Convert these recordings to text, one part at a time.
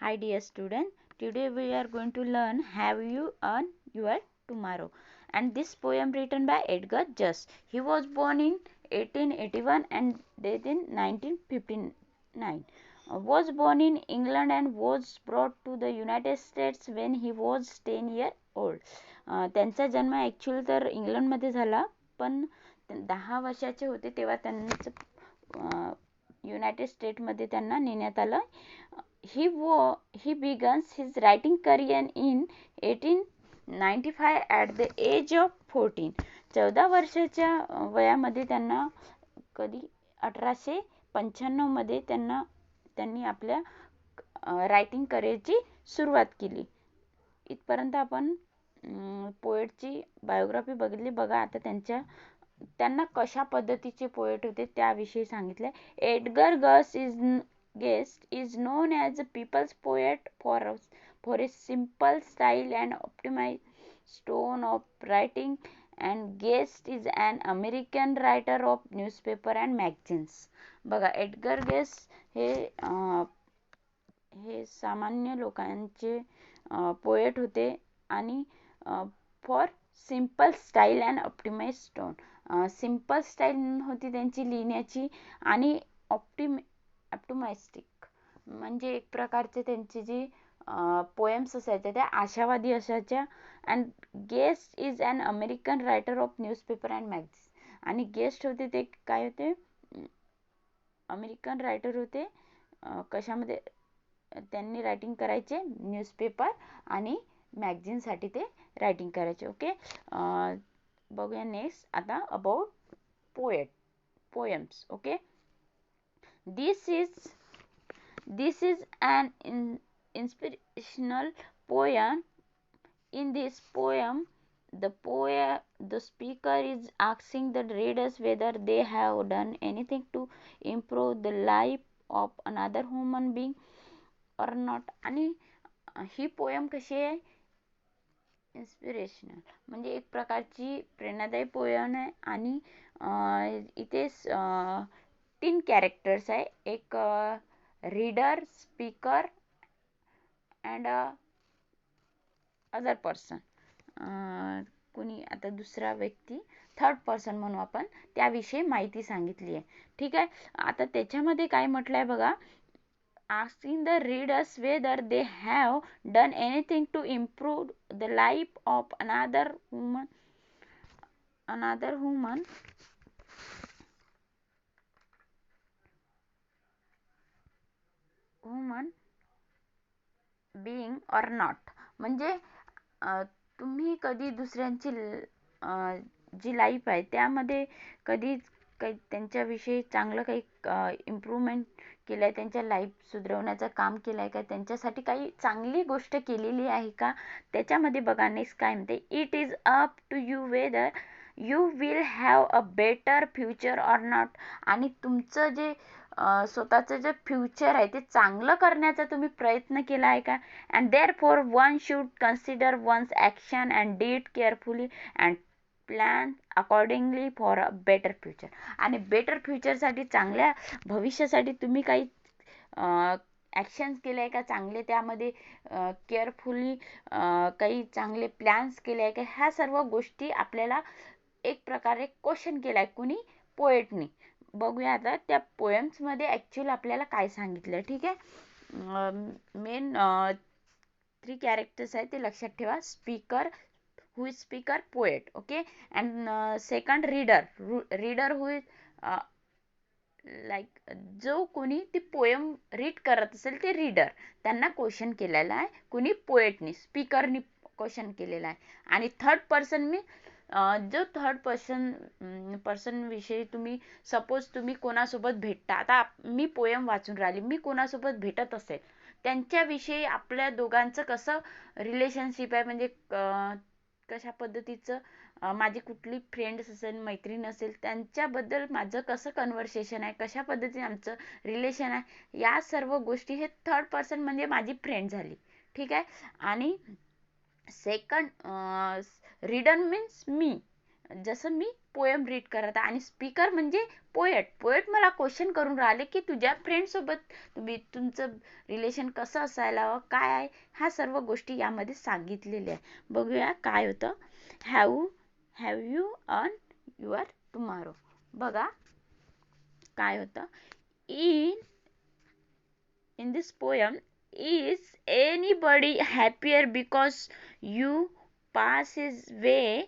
Hi dear student, today we are going to learn Have You Earned Your Tomorrow, and this poem written by Edgar Just. He was born in 1881 and died in 1959. Was born in England and was brought to the United States when he was 10 years old. त्यांचा जन्म actually तर इंग्लंडमध्ये झाला, पण 10 वर्षाचे होते तेव्हा त्यांचं युनायटेड स्टेटमध्ये त्यांना नेण्यात आलं. He begins his writing career in 1895 at the age of 14. 14 वर्षाच्या वयामध्ये त्यांना कधी 1895 मध्ये त्यांनी आपल्या रायटिंग करिअरची सुरुवात केली. इथपर्यंत आपण पोएटची बायोग्राफी बघितली. बघा आता त्यांना कशा पद्धतीचे पोएट होते त्याविषयी सांगितले. Edgar Guest is known as a people's poet for his simple style and optimized tone of writing, and Guest is an American writer of newspaper and magazines. बघा एडगर गेस्ट हे सामान्य लोकांचे पोएट होते आणि for simple style and optimise tone. Simple style होती त्यांची लिहिण्याची आणि ऑप्टिमिस्टिक म्हणजे एक प्रकारचे त्यांची जी पोएम्स असायच्या त्या आशावादी असायच्या. And Guest is an American writer of newspaper and magazine. आणि गेस्ट होते ते काय होते, अमेरिकन रायटर होते. कशामध्ये त्यांनी रायटिंग करायचे, न्यूजपेपर आणि मॅगझिनसाठी ते रायटिंग करायचे. ओके, बघूया नेक्स्ट आता about poems. Okay, This is an inspirational poem. In this poem, the speaker is asking the readers whether they have done anything to improve the life of another human being or not. आणि ही poem कशी आहे, inspirational म्हणजे एक प्रकारची प्रेरणादायी poem आहे. आणि इथे 3 कॅरेक्टर्स आहे, एक reader, speaker and other person. कुणी आता दुसरा व्यक्ती, थर्ड पर्सन म्हणू आपण, त्याविषयी माहिती सांगितली आहे. ठीक आहे, आता त्याच्यामध्ये काय म्हटलंय बघा, asking the readers whether they have done anything to improve the life of another human being or not. म्हणजे तुम्ही कधी दुसऱ्यांची जी लाईफ आहे त्यामध्ये कधी काही त्यांच्याविषयी चांगलं काही इम्प्रूव्हमेंट केलं आहे, त्यांच्या लाईफ सुधारवण्याचं काम केलं आहे का, त्यांच्यासाठी काही चांगली गोष्ट केलेली आहे का, त्याच्यामध्ये बघा नेक्स्ट काय म्हणते, it is up to you whether you will have a better future or not. आणि तुमचं जे स्वतःचं जे फ्युचर आहे ते चांगलं करण्याचा तुम्ही प्रयत्न केला आहे का. And therefore one should consider one's action and deed carefully and plan accordingly for a better future. आणि बेटर फ्युचरसाठी, चांगल्या भविष्यासाठी तुम्ही काही ॲक्शन्स केले आहे का चांगले, त्यामध्ये केअरफुली काही चांगले प्लॅन्स केले आहे का, ह्या सर्व गोष्टी आपल्याला एक प्रकारे क्वेश्चन केला आहे कुणी, पोएटनी. बघूया आता त्या पोएम्समध्ये ॲक्च्युअल आपल्याला काय सांगितलं. ठीक आहे, मेन 3 कॅरेक्टर्स आहेत ते लक्षात ठेवा. Speaker, who is speaker, poet. Okay, and second reader who is like जो कोणी ती पोएम रीड करत असेल ते रीडर, त्यांना क्वेश्चन केलेला आहे कुणी, पोएटनी, स्पीकरनी क्वेश्चन केलेला आहे. आणि थर्ड पर्सन मी जो थर्ड पर्सन विषयी तुम्ही सपोज तुम्ही कोणासोबत भेटता, आता मी पोएम वाचून राहिली, मी कोणासोबत भेटत असेल त्यांच्याविषयी आपल्या दोघांचं कसं रिलेशनशिप आहे, म्हणजे कशा पद्धतीचं माझी कुठली फ्रेंड्स असेल, मैत्रीण असेल, त्यांच्याबद्दल माझं कसं कन्व्हर्सेशन आहे, कशा पद्धतीने आमचं रिलेशन आहे, या सर्व गोष्टी हे थर्ड पर्सन म्हणजे माझी फ्रेंड झाली. ठीक आहे, आणि सेकंड रीडर मीन्स मी, जसं मी पोएम रीड करत आहे आणि स्पीकर म्हणजे पोएट मला क्वेश्चन करून राहिले की तुझ्या फ्रेंडसोबत तुमचं रिलेशन कसं असायला हवं, काय आहे, ह्या सर्व गोष्टी यामध्ये सांगितलेल्या आहे. बघूया काय होतं. Have you on your tomorrow. बघा काय होतं. in this poem, is anybody happier because you pass his way?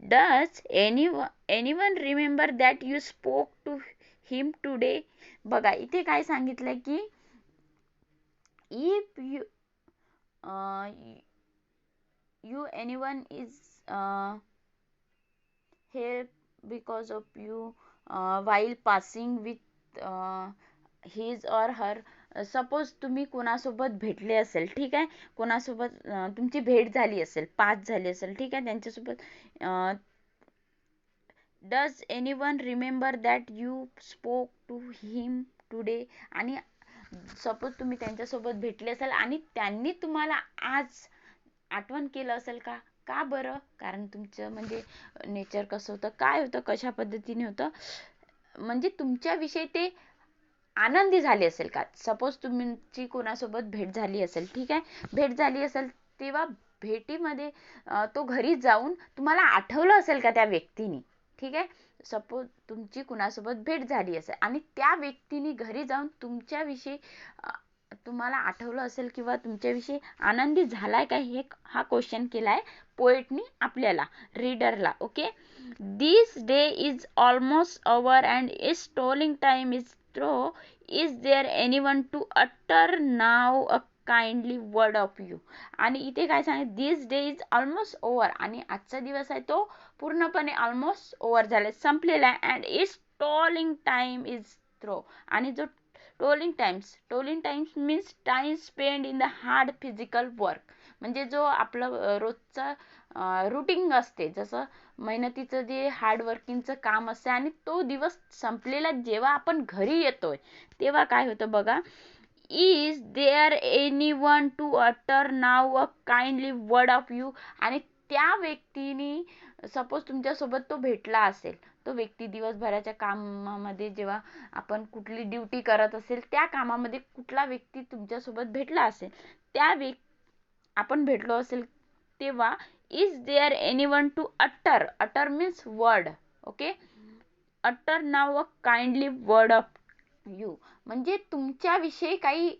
Does anyone remember that you spoke to him today? बघा इथे काय सांगितलंय की if you anyone is help because of you while passing with his or her. Suppose तुम्ही कोणासोबत भेटले असेल, ठीक आहे, कोणासोबत तुमची भेट झाली असेल, पास झाली असेल, ठीक आहे, त्यांच्यासोबत does anyone remember that you spoke to him today. आणि सपोज तुम्ही त्यांच्यासोबत भेटले असाल आणि त्यांनी तुम्हाला आज आठवण केलं असेल का? का बरं? कारण तुमचं म्हणजे नेचर कसं होतं, काय होतं, कशा पद्धतीने होतं, म्हणजे तुमच्याविषयी ते आनंदी झाले असेल का? सपोज तुमची कोणासोबत भेट झाली असेल, ठीक आहे, भेट झाली असेल तेव्हा भेटीमध्ये तो घरी जाऊन तुम्हाला आठवलं असेल का त्या व्यक्तीने, ठीक आहे. सपोज तुमची कुणासोबत भेट झाली असेल आणि त्या व्यक्तीने घरी जाऊन तुमच्याविषयी तुम्हाला आठवलं असेल किंवा तुमच्याविषयी आनंदी झालाय का, हे हा क्वेश्चन केलाय पोएटनी आपल्याला, रीडरला. Okay. This day is almost over and is toiling time is through. Is there anyone to utter now a kindly word of you. आणि इथे काय सांगितलं, this day is almost over, आणि आजचा दिवस आहे तो पूर्णपणे ऑलमोस्ट ओव्हर झालाय, संपलेला आहे. And is toiling time is through. आणि जो toiling times means time spend in the hard physical work. म्हणजे जो आपलं रोजचं रुटीन असते, जसं मेहनतीचं जे हार्ड वर्किंगचं काम असते, आणि तो दिवस संपलेला जेव्हा आपण घरी येतोय तेव्हा काय होतं बघा. Is there anyone to utter now a kindly word of you. आणि त्या व्यक्तीने सपोज तुमच्यासोबत तो भेटला असेल, तो व्यक्ती दिवसभराच्या कामामध्ये जेव्हा आपण कुठली ड्युटी करत असेल त्या कामामध्ये कुठला व्यक्ती तुमच्यासोबत भेटला असेल, त्या आपण भेटलो असेल तेव्हा is there anyone to utter means word. Okay. Utter now a kindly word of you म्हणजे तुमच्याविषयी काही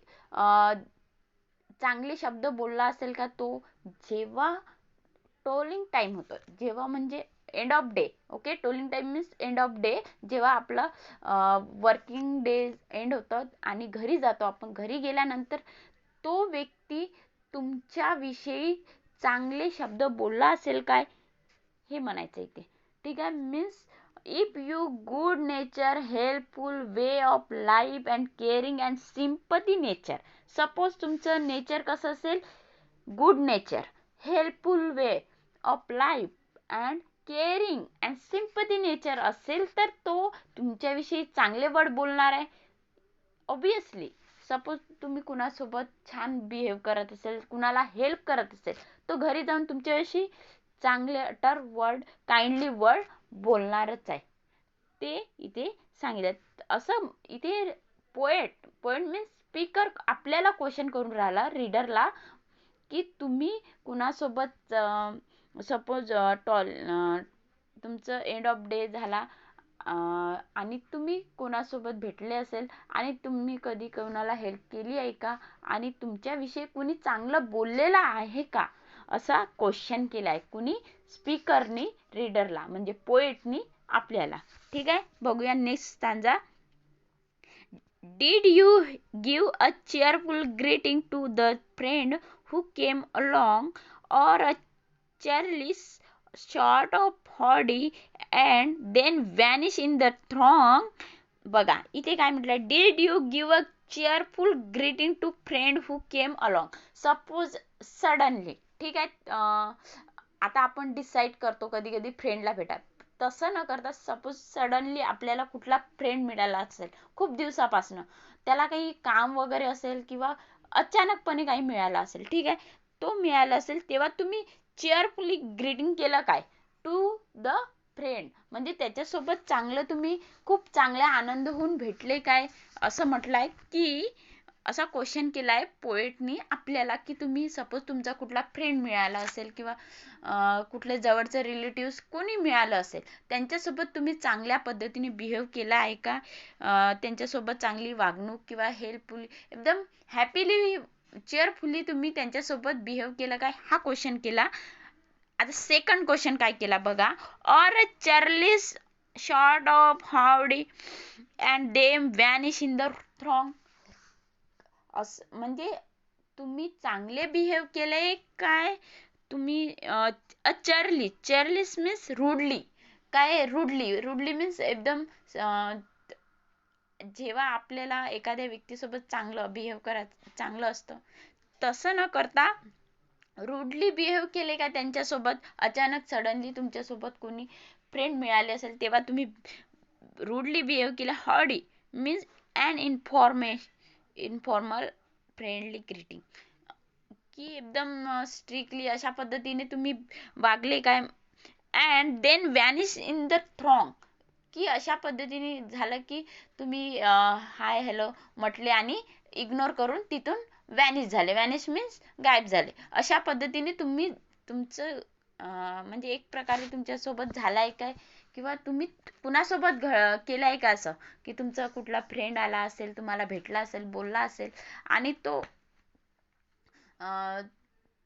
चांगले शब्द बोलला असेल का तो, जेव्हा टोलिंग टाइम होतो, जेव्हा म्हणजे end of day. Okay. Tolling time means end of day, जेव्हा आपलं वर्किंग डे एंड होतं आणि घरी जातो आपण, घरी गेल्यानंतर तो व्यक्ती तुमच्याविषयी चांगले शब्द बोलला असेल काय, हे म्हणायचं इथे, ठीक आहे. Means if you good nature, helpful way of life and caring and sympathy nature. Suppose तुमचं नेचर कसं असेल, good nature, helpful way of life and caring and sympathy nature असेल तर तो तुमच्याविषयी चांगले वर्ड बोलणार आहे ऑब्विसली. सपोज तुम्ही कुणासोबत छान बिहेव करत असेल, कुणाला हेल्प करत असेल, तो घरी जाऊन तुमच्याविषयी चांगले अटर वर्ड, काइंडली वर्ड बोलणारच आहे. ते इथे सांगितलं. असं इथे पोएट मीन्स स्पीकर आपल्याला क्वेश्चन करून राहिला रीडरला की तुम्ही कुणासोबत सपोज तुमचं एंड ऑफ डे झाला आणि तुम्ही कोणासोबत भेटले असेल आणि तुम्ही कधी कोणाला हेल्प केली आहे का, आणि तुमच्याविषयी कुणी चांगलं बोललेलं आहे का, असा क्वेश्चन केला आहे कुणी, स्पीकरनी रीडरला म्हणजे पोएटनी आपल्याला. ठीक आहे. बघूया next stanza. Did you give a cheerful greeting to the friend who came along, or a careless sort of howdy and then vanish in the throng? बघा इथे काय म्हटलं, did you give a cheerful greeting to friend who came along. Suppose suddenly, ठीक आहे, आता आपण decide करतो कधी कधी फ्रेंडला भेटा, तसं न करता सपोज सडनली आपल्याला कुठला फ्रेंड मिळाला असेल खूप दिवसापासून, त्याला काही काम वगैरे असेल किंवा अचानकपणे काही मिळालं असेल, ठीक आहे, तो मिळाला असेल तेव्हा तुम्ही चेअरफुली ग्रीटिंग केलं काय टू द फ्रेंड म्हणजे त्याच्यासोबत चांगलं तुम्ही खूप चांगला आनंद होऊन भेटले काय, असं म्हटलंय की असा क्वेश्चन केलाय पोएटनी आपल्याला की तुम्ही सपोज तुमचा कुठला फ्रेंड मिळाला असेल किंवा कुठले जवळचे रिलेटिव्ह कोणी मिळालं असेल, त्यांच्यासोबत तुम्ही चांगल्या पद्धतीने बिहेव केला आहे का, त्यांच्यासोबत चांगली वागणूक किंवा हेल्पफुल एकदम हॅपीली चेअरफुली तुम्ही त्यांच्यासोबत बिहेव केला काय, हा क्वेश्चन केला. आता सेकंड क्वेश्चन काय केला बघा, or a churlish sort of howdy and then vanish in the throng. असं म्हणजे तुम्ही चांगले बिहेव केले काय, तुम्ही चर्लिस मीन्स रूडली, काय रूडली मीन्स एकदम जेव्हा आपल्याला एखाद्या व्यक्तीसोबत चांगलं बिहेव करायचं चांगलं असतं तसं न करता रूडली बिहेव केले का त्यांच्यासोबत, अचानक सडनली तुमच्यासोबत कोणी फ्रेंड मिळाले असेल तेव्हा तुम्ही रूडली बिहेव केला. हॉडी मीन्स अन इन्फॉर्मल फ्रेंडली ग्रीटिंग, की एकदम स्ट्रिक्टली अशा पद्धतीने तुम्ही वागले काय. अँड देन वॅनिश इन द थ्रॉंग, की अशा पद्धतीने झालं की तुम्ही हाय हॅलो म्हटले आणि इग्नोर करून तिथून वॅनिश झाले. वॅनिश मीन्स गायब झाले. अशा पद्धतीने तुम्ही तुमचं म्हणजे एक प्रकारे तुमच्यासोबत झालाय काय किंवा तुम्ही कुणासोबत केलंय का असं की तुमचा कुठला फ्रेंड आला असेल, तुम्हाला भेटला असेल, बोलला असेल आणि तो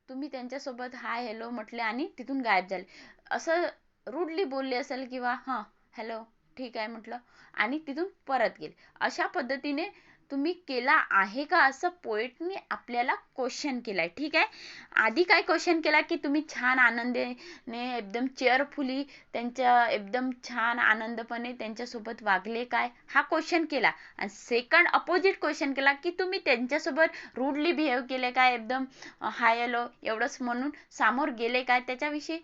तुम्ही त्यांच्यासोबत हाय हॅलो म्हटले आणि तिथून गायब झाले, असं रूडली बोलले असेल किंवा हां हॅलो ठीक आहे म्हटलं आणि तिथून परत गेले, अशा पद्धतीने तुम्ही केला आहे का, असं पोएटनी आपल्याला क्वेश्चन केलाय. ठीक आहे, आधी काय क्वेश्चन केला की तुम्ही छान आनंदाने एकदम चेअरफुली त्यांच्या एकदम छान आनंदपणे त्यांच्यासोबत वागले काय, हा क्वेश्चन केला. आणि सेकंड अपोजिट क्वेश्चन केला की तुम्ही त्यांच्यासोबत रूडली बिहेव केले काय, एकदम हाय हॅलो एवढंच म्हणून समोर गेले काय, त्याच्याविषयी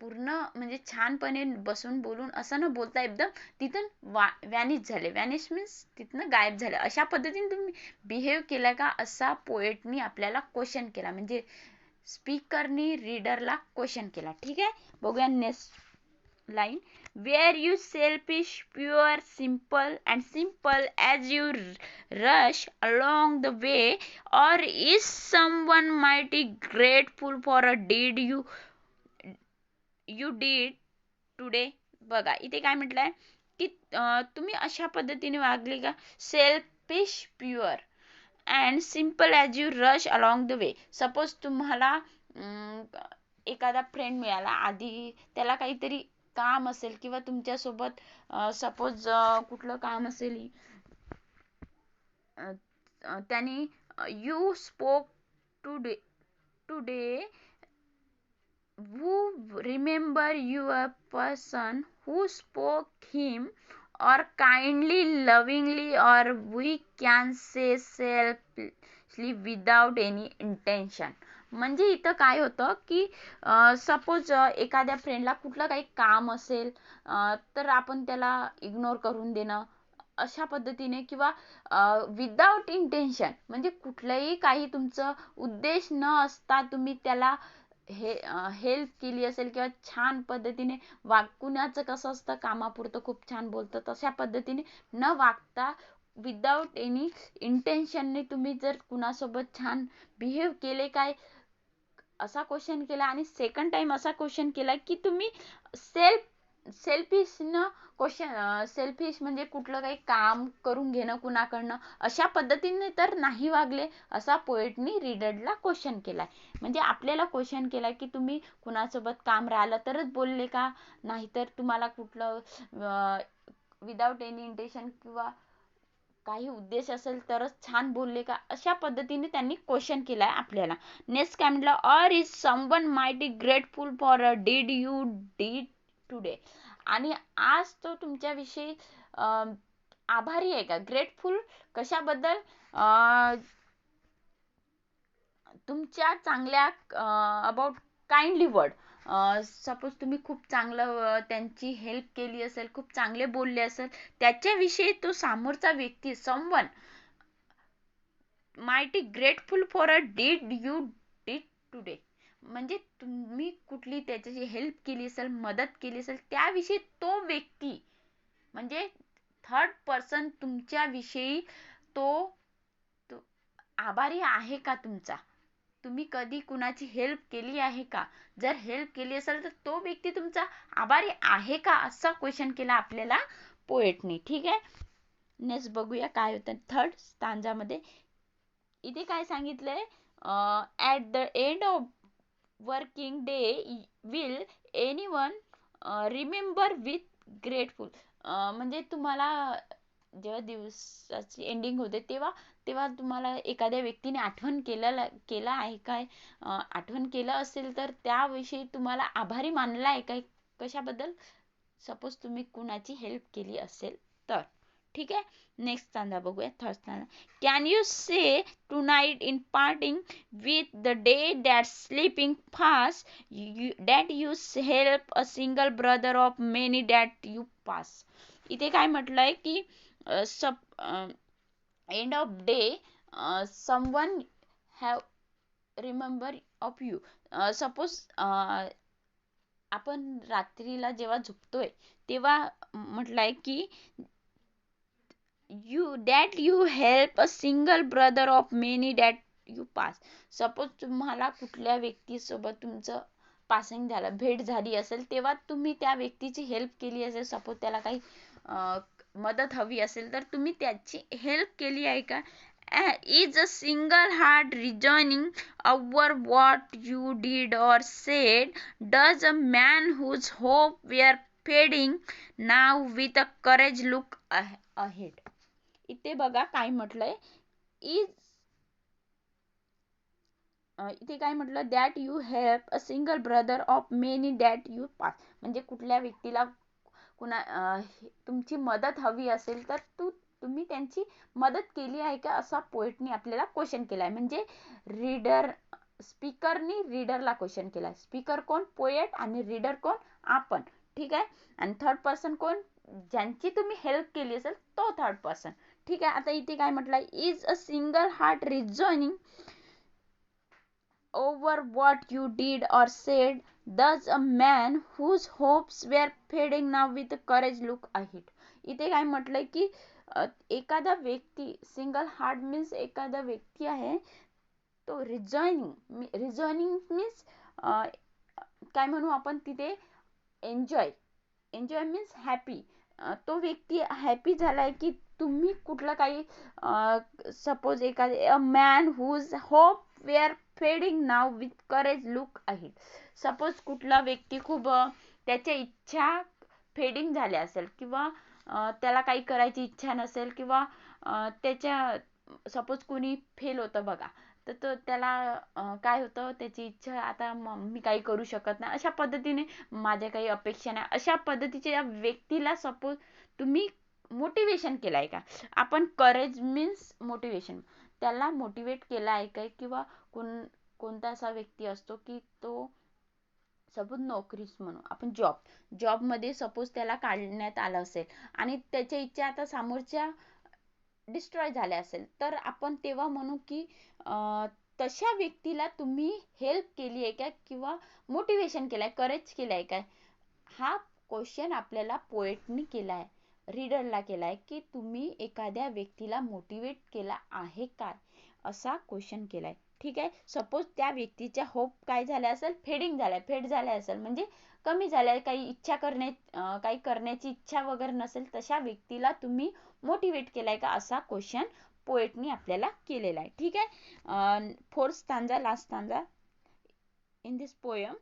पूर्ण म्हणजे छानपणे बसून बोलून असं न बोलता एकदम तिथून वॅनिश झाले. वॅनिश मीन्स तिथनं गायब झाले. अशा पद्धतीने तुम्ही बिहेव केला का, असा पोएटनी आपल्याला क्वेश्चन केला, म्हणजे स्पीकरनी रीडरला क्वेश्चन केला. ठीक आहे, बघूया next line. Were you selfish, pure, simple as you rush along the way, or is someone mighty grateful for a deed you did today? बघा इथे काय म्हटलंय की तुम्ही अशा पद्धतीने वागले का, selfish, pure and simple as you rush along the way. Suppose तुम्हाला एखादा फ्रेंड मिळाला, आधी त्याला काहीतरी काम असेल किंवा तुमच्यासोबत सपोज कुठलं काम असेल, त्यांनी you spoke today who remember your person who spoke him, or kindly, lovingly, or we can say selfishly without any intention. म्हणजे इथं काय होतं की सपोज एखाद्या फ्रेंडला कुठलं काही काम असेल तर आपण त्याला इग्नोर करून देणं, अशा पद्धतीने किंवा विदाउट इंटेन्शन म्हणजे कुठलंही काही तुमचं उद्देश न असता तुम्ही त्याला हेल्प केली असेल किंवा छान पद्धतीने कुणाचं कसं असतं कामापुरतं खूप छान बोलतं, तशा पद्धतीने न वागता विदाउट एनी इंटेन्शनने तुम्ही जर कुणासोबत छान बिहेव केले काय, असा क्वेश्चन केला. आणि सेकंड टाइम असा क्वेश्चन केला की तुम्ही सेल्फिश म्हणजे कुठलं काही काम करून घेणं कुणाकडनं, अशा पद्धतीने तर नाही वागले, असा पोएटनी रीडरला क्वेश्चन केलाय. म्हणजे आपल्याला क्वेश्चन केलाय की तुम्ही कुणासोबत काम राहिलं तरच बोलले का, नाहीतर तुम्हाला कुठलं विदाउट एनी इंटेन्शन किंवा काही उद्देश असेल तरच छान बोलले का, अशा पद्धतीने त्यांनी क्वेश्चन केलाय आपल्याला. नेक्स्ट काय म्हटलं, or is someone mighty grateful for a deed you did today. आणि आज तो तुमच्याविषयी आभारी आहे का, ग्रेटफुल कशाबद्दल, तुमच्या चांगल्या अबाउट काइंडली वर्ड, सपोज तुम्ही खूप चांगलं त्यांची हेल्प केली असेल, खूप चांगले बोलले असेल, त्याच्याविषयी तो समोरचा व्यक्ती someone mighty grateful for a deed you did today, म्हणजे तुम्ही कुठली त्याची हेल्प केली असेल, मदत केली असेल, त्याविषयी तो व्यक्ती म्हणजे थर्ड पर्सन तुमच्याविषयी तो आभारी आहे का तुमचा? तुम्ही कधी कुणाची हेल्प केली आहे का? जर हेल्प केली असेल तर तो व्यक्ती तुमचा आभारी आहे का, असा क्वेश्चन केला आपल्याला पोएटनी. ठीक आहे. नेक्स्ट बघूया काय होतं थर्ड स्टांजामध्ये. इथे काय सांगितलंय, at the end of working day will anyone remember with grateful. म्हणजे तुम्हाला जेव्हा दिवसाची एंडिंग होते तेव्हा तेव्हा तुम्हाला एखाद्या व्यक्तीने आठवण केलं आहे काय, आठवण केलं असेल तर त्याविषयी तुम्हाला आभारी मानला आहे काय, कशाबद्दल? सपोज तुम्ही कुणाची हेल्प केली असेल तर. ठीक आहे. नेक्स्ट स्टांजा बघूया, third stanza. Can you say tonight in parting with the day that sleeping fast that you help a single brother of many that you pass. इथे काय म्हटलंय की end of day someone have remember of you. Suppose आपण रात्रीला जेव्हा झोपतोय तेव्हा म्हटलंय की you help a single brother of many that you pass. Suppose तुम्हाला कुठल्या व्यक्तीसोबत तुमचं पासिंग झालं, भेट झाली असेल, तेव्हा तुम्ही त्या व्यक्तीची हेल्प केली असेल. सपोज त्याला काही मदत हवी असेल तर तुम्ही त्याची हेल्प केली आहे का? Is a single heart rejoining over what you did or said? Does a man whose hope were fading now with a courage look ahead? इथे बघा काय म्हटलंय, इज इथे काय म्हटलं, that you help a single brother of many that you pass. म्हणजे कुठल्या व्यक्तीला तुमची मदत हवी असेल तर तुम्ही त्यांची मदत केली आहे का, असा पोएटनी आपल्याला क्वेश्चन केलाय. म्हणजे स्पीकरनी रीडरला क्वेश्चन केलाय. स्पीकर कोण? पोएट. आणि रीडर कोण? आपण. ठीक आहे. आणि थर्ड पर्सन कोण? ज्यांची तुम्ही हेल्प केली असेल तो थर्ड पर्सन. ठीक आहे. आता इथे काय म्हटलंय, is a single heart rejoining over what you did or said, does a man whose hopes were fading now with courage look ahead. इथे काय म्हटलंय की एखादा व्यक्ती, सिंगल हार्ट मीन्स एखादा व्यक्ती आहे तो रिजॉइनिंग मीन्स काय म्हणू आपण तिथे, एन्जॉय मीन्स हॅपी. तो व्यक्ती हॅपी झालाय की तुम्ही कुठलं काही, सपोज एखादे a man whose hope were fading now with courage look ahead. Suppose कुठला व्यक्ती खूप त्याच्या इच्छा फेडिंग झाल्या असेल किंवा त्याला काही करायची इच्छा नसेल किंवा त्याच्या सपोज कोणी फेल होतं बघा, तर तो त्याला काय होतं, त्याची इच्छा आता मी काही करू शकत नाही, अशा पद्धतीने माझ्या काही अपेक्षा नाही, अशा पद्धतीच्या व्यक्तीला सपोज तुम्ही मोटिवेशन केलाय का. आपण करेज मीन्स मोटिवेशन, त्याला मोटिवेट केला आहे काय. किंवा कोणता असा व्यक्ती असतो की तो सपोज नोकरीच म्हणू आपण, जॉबमध्ये सपोज त्याला काढण्यात आलं असेल आणि त्याच्या इच्छा आता समोरच्या डिस्ट्रॉय झाल्या असेल, तर आपण तेव्हा म्हणू की तशा व्यक्तीला तुम्ही हेल्प केली आहे का किंवा मोटिवेशन केलंय, करेज केलंय काय. हा क्वेश्चन आपल्याला पोएटनी केलाय, रीडरला केलाय की तुम्ही एखाद्या व्यक्तीला मोटिवेट केला आहे काय, असा क्वेश्चन केलाय. ठीक आहे. सपोज त्या व्यक्तीच्या होप काय झाल्या असेल, फेड झाल्या असेल, म्हणजे कमी झाल्या, काही काही करण्याची इच्छा वगैरे नसेल, तशा व्यक्तीला तुम्ही मोटिवेट केलाय का, असा क्वेश्चन पोएटनी आपल्याला केलेला आहे. ठीक आहे. Fourth stanza, last stanza in this poem.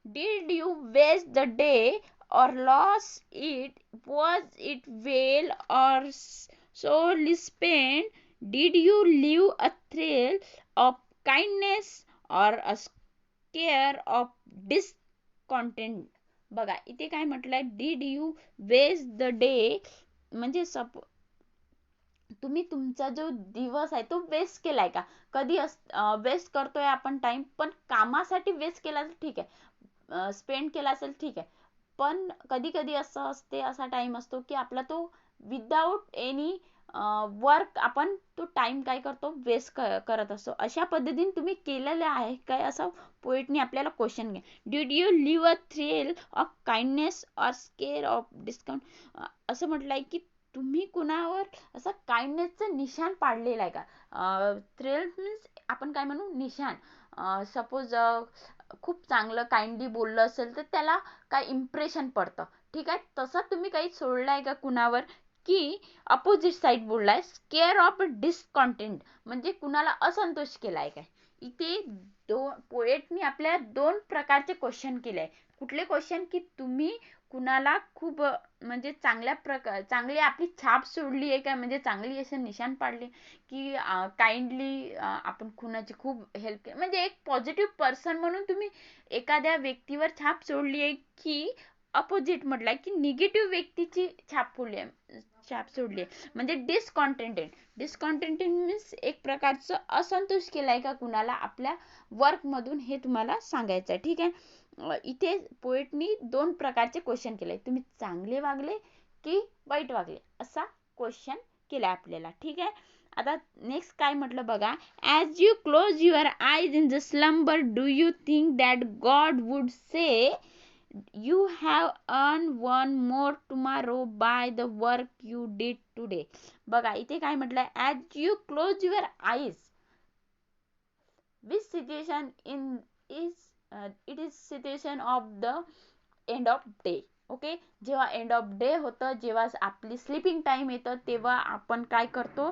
Did you waste the day or lost it? Was it well or sorely spent? Did you leave a trail of kindness or a scare of discontent? बघा इथे काय म्हटलंय, did you waste the day, म्हणजे तुम्ही तुमचा जो दिवस आहे तो वेस्ट केलाय का. कधी वेस्ट करतोय आपण टाइम, पण कामासाठी वेस्ट केला तर ठीक आहे, स्पेंड केला असेल ठीक आहे, पण कधी कधी असं असते, असा टाइम असतो की आपला तो विदाउट एनी वर्क आपण तो टाइम काय करतो वेस्ट करत असतो. अशा पद्धतीने तुम्ही केलेलं आहे काय असं पोएटने आपल्याला क्वेश्चन घ्या. Did you leave a thrill of kindness or scare of discount. असं म्हटलंय की तुम्ही कुणावर असं काइंडनेसचं निशाण पाडलेलं आहे का. थ्रिल मीन्स आपण काय म्हणू निशाण. सपोज खूप चांगलं काइंडली बोललं असेल तर त्याला काय इम्प्रेशन पडतं. ठीक आहे, तसं तुम्ही काही सोडलाय का कुणावर की opposite side बोललाय. Square of discontent म्हणजे कुणाला असंतोष केलाय काय. इथे पोएटनी आपल्या दोन प्रकारचे क्वेश्चन केले. कुठले क्वेश्चन की तुम्ही कुणाला खूप म्हणजे चांगली आपली छाप सोडली आहे काय, म्हणजे चांगली असं निशाण पाडले की काइंडली आपण कुणाची खूप हेल्प केली, म्हणजे एक पॉझिटिव्ह पर्सन म्हणून तुम्ही एखाद्या व्यक्तीवर छाप सोडली आहे की अपोजिट म्हटलंय की निगेटिव्ह व्यक्तीची छाप सोडली आहे. म्हणजे डिसकॉन्टेंटेड मीन्स एक प्रकारचं असंतोष केलाय का कुणाला आपल्या वर्क मधून, हे तुम्हाला सांगायचं आहे. ठीक आहे, इथे पोएटनी दोन प्रकारचे क्वेश्चन केले. तुम्ही चांगले वागले की वाईट वागले असा क्वेश्चन केला आपल्याला. ठीक आहे, आता नेक्स्ट काय म्हटलं बघा. ॲज यू क्लोज युअर आयज in the slumber do you think that God would say you have earned one more tomorrow by the work you did today. बघा इथे काय म्हटलंय. as you close your eyes which situation it is situation of the end of day. Okay, जेव्हा end of day होतं, जेव्हा आपली sleeping time येतं, तेव्हा आपण काय करतो.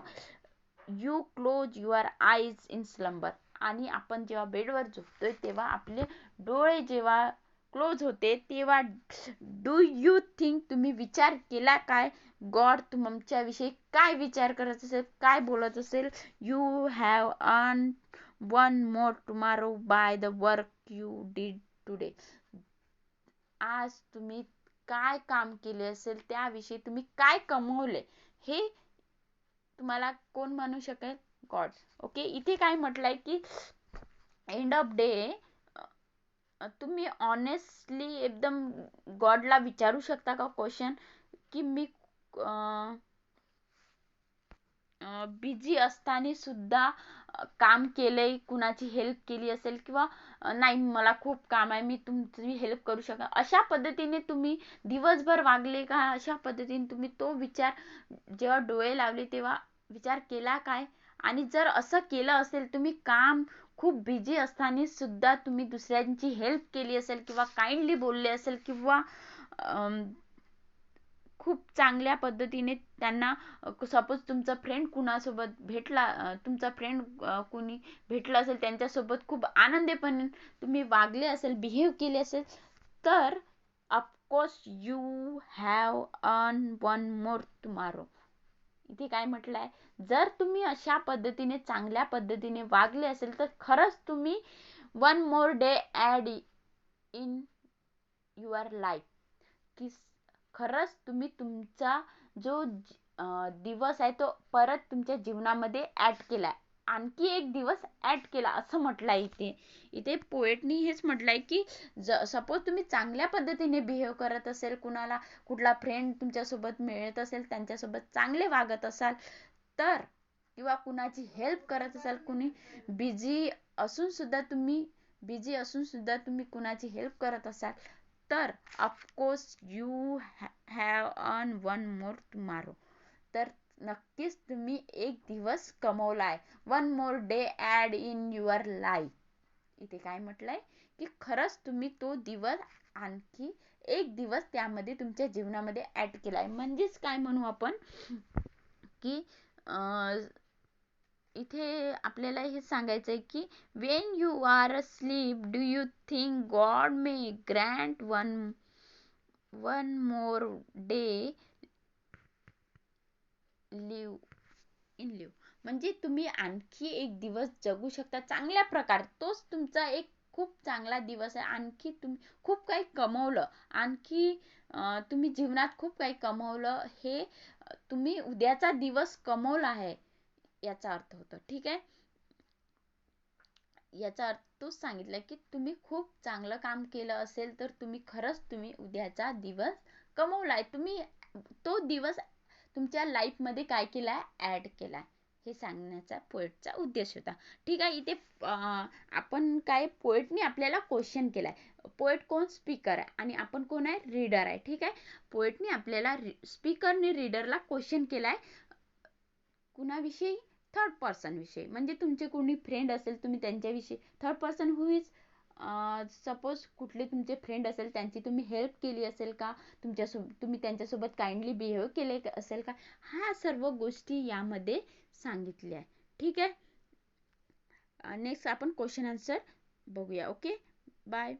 You close your eyes in slumber. आणि आपण जेव्हा बेडवर झोपतोय तेव्हा आपले डोळे जेव्हा क्लोज होते तेव्हा डू यू थिंक तुम्ही विचार केला काय गॉड तुमच्याविषयी काय विचार करत असेल, काय बोलत असेल. You have earn one more tomorrow by the work you did today. आज तुम्ही काय काम केले असेल, त्याविषयी तुम्ही काय कमवले, हे तुम्हाला कोण म्हणू शकेल, गॉड. ओके, इथे काय म्हटलंय की एंड ऑफ डे तुम्ही ऑनेस्टली एकदम गॉडला विचारू शकता का क्वेश्चन की मी बिझी असताना सुद्धा काम केलंय, कुणाची हेल्प केली असेल किंवा नाही मला खूप काम आहे, मी तुमची हेल्प करू शकता, अशा पद्धतीने तुम्ही दिवसभर वागले का. अशा पद्धतीने तुम्ही तो विचार जेव्हा डोळे लावले तेव्हा विचार केला काय. आणि जर असं केलं असेल, तुम्ही काम खूप बिझी असताना सुद्धा तुम्ही दुसऱ्यांची हेल्प केली असेल किंवा काइंडली बोलले असेल किंवा खूप चांगल्या पद्धतीने त्यांना, सपोज तुमचा फ्रेंड कुणासोबत भेटला, तुमचा फ्रेंड कुणी भेटला असेल त्यांच्यासोबत खूप आनंदीपणे तुम्ही वागले असेल, बिहेव केले असेल, तर of course you have earn one more tomorrow. इथे काय म्हटलंय, जर तुम्ही अशा पद्धतीने चांगल्या पद्धतीने वागले असेल तर खरंच तुम्ही one more day add in your life, की खरंच तुम्ही तुमचा जो दिवस आहे तो परत तुमच्या जीवनामध्ये ॲड केलाय, आणखी एक दिवस ॲड केला असं म्हटलंय. इथे पोएटनी हेच म्हटलंय की सपोज तुम्ही चांगल्या पद्धतीने बिहेव करत असेल, कुठला फ्रेंड तुमच्यासोबत मिळत असेल, त्यांच्यासोबत चांगले वागत असाल तर, किंवा कुणाची हेल्प करत असाल, कुणी बिझी असून सुद्धा तुम्ही कुणाची हेल्प करत असाल तर of course you have earn one more tomorrow. तर नक्कीच तुम्ही एक दिवस कमवलाय, one more day add in your life. इथे काय म्हटलंय की खरंच तुम्ही तो दिवस, आणखी एक दिवस त्यामध्ये तुमच्या जीवनामध्ये ॲड केलाय. म्हणजेच काय म्हणू आपण की इथे आपल्याला हे सांगायचंय की when you are asleep do you think God may grant one more day live. म्हणजे तुम्ही आणखी एक दिवस जगू शकता चांगल्या प्रकारे, तोच तुमचा एक खूप चांगला दिवस आहे. आणखी तुम्ही खूप काही कमवलं, आणखी तुम्ही जीवनात खूप काही कमवलं, हे तुम्ही उद्याचा दिवस कमवला आहे याचा अर्थ होतो. ठीक आहे, याचा अर्थ तोच सांगितलं की तुम्ही खूप चांगलं काम केलं असेल तर तुम्ही खरंच तुम्ही उद्याचा दिवस कमवलाय. तुम्ही तो दिवस तुमच्या लाईफमध्ये काय केलं आहे, ॲड केला आहे, हे सांगण्याचा पोएटचा उद्देश होता. ठीक आहे. इथे आपण काय, पोएटने आपल्याला क्वेश्चन केला आहे. पोएट कोण, स्पीकर आहे, आणि आपण कोण आहे, रीडर आहे. ठीक आहे. पोएटने आपल्याला स्पीकरने रीडरला क्वेश्चन केला आहे. कुणाविषयी, थर्ड पर्सन विषयी. म्हणजे तुमचे कोणी फ्रेंड असेल, तुम्ही त्यांच्याविषयी, third person who is, suppose कुठले तुमचे फ्रेंड असेल, त्यांची तुम्ही हेल्प केली असेल का, तुम्ही त्यांच्यासोबत काइंडली बिहेव केले असेल का, ह्या सर्व गोष्टी यामध्ये सांगितल्या आहे. ठीक आहे. नेक्स्ट आपण क्वेश्चन आन्सर बघूया. Okay, bye.